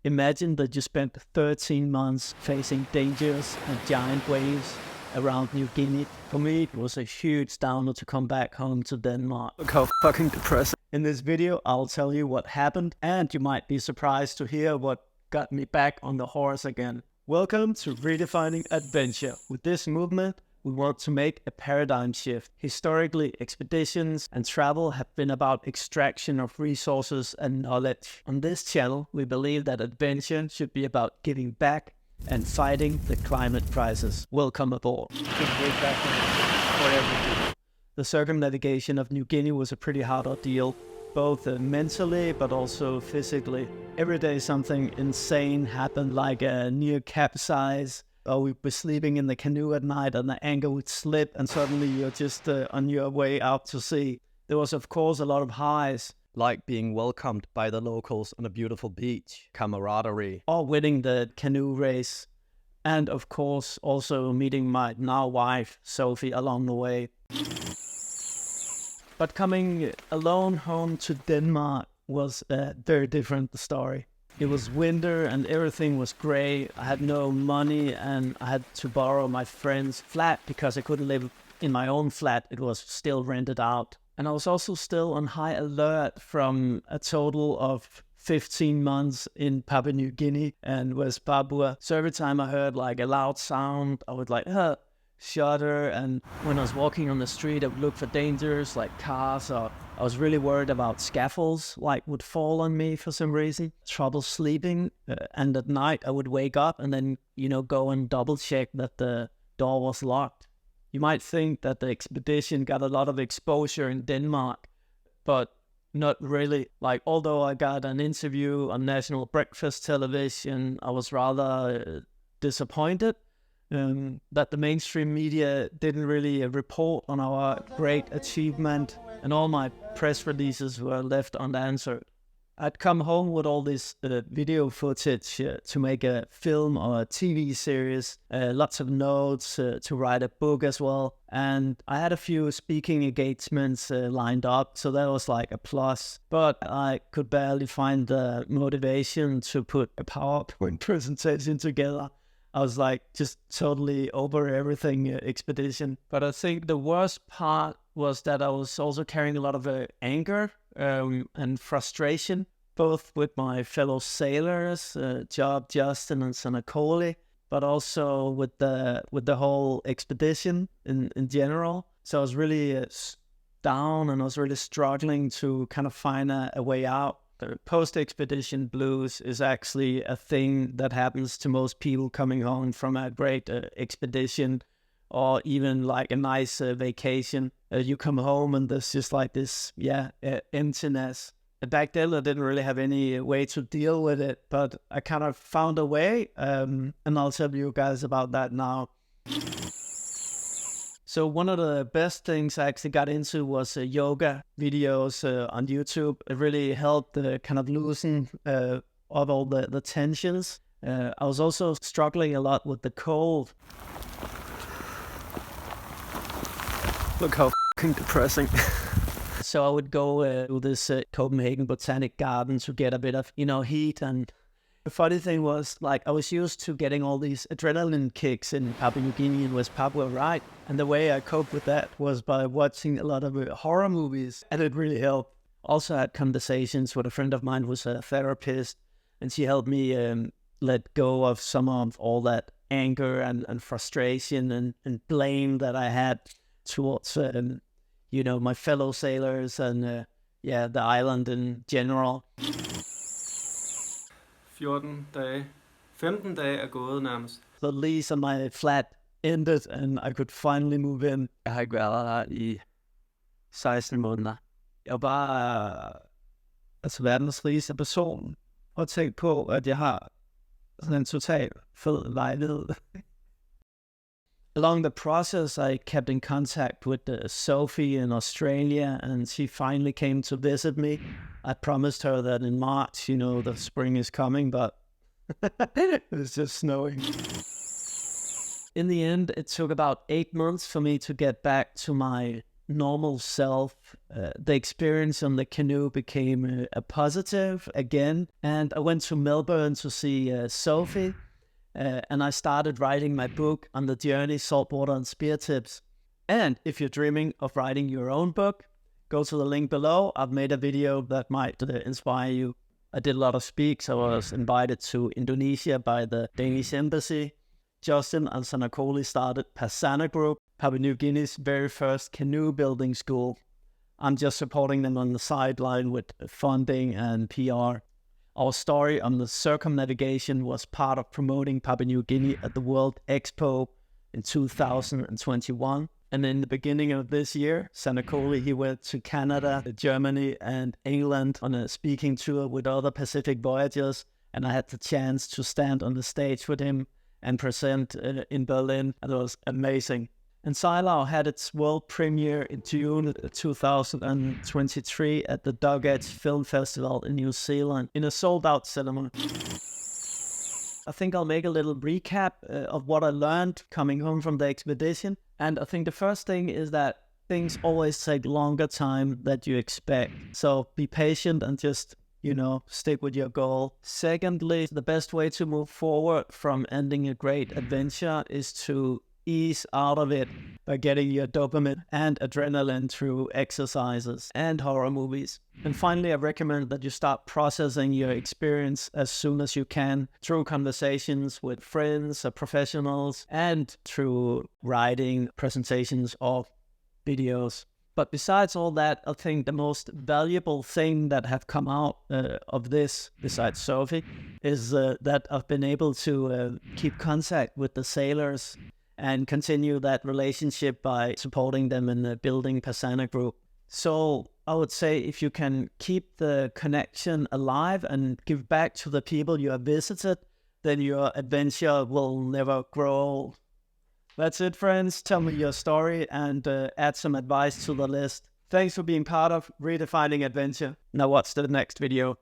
Imagine that you spent 13 months facing dangers and giant waves around New Guinea. For me, it was a huge downer to come back home to Denmark. Look how fucking depressing. In this video, I'll tell you what happened, and you might be surprised to hear what got me back on the horse again. Welcome to Redefining Adventure. With this movement, we want to make a paradigm shift. Historically, expeditions and travel have been about extraction of resources and knowledge. On this channel, we believe that adventure should be about giving back and fighting the climate crisis. Welcome aboard. The circumnavigation of New Guinea was a pretty hard ordeal, both mentally but also physically. Every day something insane happened, like a near capsize, or we'd be sleeping in the canoe at night and the anchor would slip and suddenly you're just on your way out to sea. There was of course a lot of highs, Like being welcomed by the locals on a beautiful beach, camaraderie. or winning the canoe race, and of course also meeting my now wife Sophie along the way. But coming alone home to Denmark was a very different story. It was winter and everything was grey. I had no money and I had to borrow my friend's flat because I couldn't live in my own flat. It was still rented out. And I was also still on high alert from a total of 15 months in Papua New Guinea and West Papua. So every time I heard like a loud sound, I would like, shudder. And when I was walking on the street, I would look for dangers like cars, or I was really worried about scaffolds like would fall on me for some reason. Trouble sleeping, and at night I would wake up and then go and double check that the door was locked. You might think that the expedition got a lot of exposure in Denmark, but not really. Like, although I got an interview on national breakfast television, I was rather disappointed that the mainstream media didn't really report on our great achievement, and all my press releases were left unanswered. I'd come home with all this video footage to make a film or a TV series, lots of notes to write a book as well, and I had a few speaking engagements lined up, so that was like a plus. But I could barely find the motivation to put a PowerPoint presentation together. I was like just totally over everything expedition. But I think the worst part was that I was also carrying a lot of anger and frustration, both with my fellow sailors, Job, Justin, and Sanakoli, but also with the whole expedition in general. So I was really down, and I was really struggling to kind of find a way out. The post-expedition blues is actually a thing that happens to most people coming home from a great expedition, or even like a nice vacation. You come home and there's just like this, emptiness. Back then I didn't really have any way to deal with it, but I kind of found a way, and I'll tell you guys about that now. So one of the best things I actually got into was yoga videos on YouTube. It really helped kind of loosen up all the tensions. I was also struggling a lot with the cold. Look how fucking depressing. So I would go to this Copenhagen Botanic Garden to get a bit of, heat. And the funny thing was, like, I was used to getting all these adrenaline kicks in Papua New Guinea and West Papua, right? And the way I coped with that was by watching a lot of horror movies, and it really helped. Also had conversations with a friend of mine who was a therapist, and she helped me let go of some of all that anger and frustration and blame that I had towards, my fellow sailors and, the island in general. 14 dage. 15 dage er gået nærmest. The lease on my flat ended, and I could finally move in. Jeg har ikke været her i 16 måneder. Jeg var bare verdens rigeste person, og tænkt på, at jeg har sådan en total fed lejlighed. Along the process, I kept in contact with Sophie in Australia, and she finally came to visit me. I promised her that in March, the spring is coming, but it was just snowing. In the end, it took about 8 months for me to get back to my normal self. The experience on the canoe became a positive again. And I went to Melbourne to see Sophie. And I started writing my book on the journey, saltwater and spear tips. And if you're dreaming of writing your own book, go to the link below. I've made a video that might inspire you. I did a lot of speaks. I was invited to Indonesia by the Danish embassy. Justin and Sanakoli started Pasana Group, Papua New Guinea's very first canoe building school. I'm just supporting them on the sideline with funding and PR. Our story on the circumnavigation was part of promoting Papua New Guinea at the World Expo in 2021. And in the beginning of this year, Sanakoli, he went to Canada, Germany, and England on a speaking tour with other Pacific voyagers. And I had the chance to stand on the stage with him and present in Berlin. And it was amazing. And Sailau had its world premiere in June 2023 at the Dog Edge Film Festival in New Zealand in a sold-out cinema. I think I'll make a little recap of what I learned coming home from the expedition. And I think the first thing is that things always take longer time than you expect. So be patient and just, stick with your goal. Secondly, the best way to move forward from ending a great adventure is to ease out of it by getting your dopamine and adrenaline through exercises and horror movies. And finally, I recommend that you start processing your experience as soon as you can through conversations with friends or professionals and through writing, presentations, or videos. But besides all that, I think the most valuable thing that have come out of this, besides Sophie, is that I've been able to keep contact with the sailors and continue that relationship by supporting them in the building Pasana Group. So I would say if you can keep the connection alive and give back to the people you have visited, then your adventure will never grow old. That's it, friends. Tell me your story and add some advice to the list. Thanks for being part of Redefining Adventure. Now watch the next video.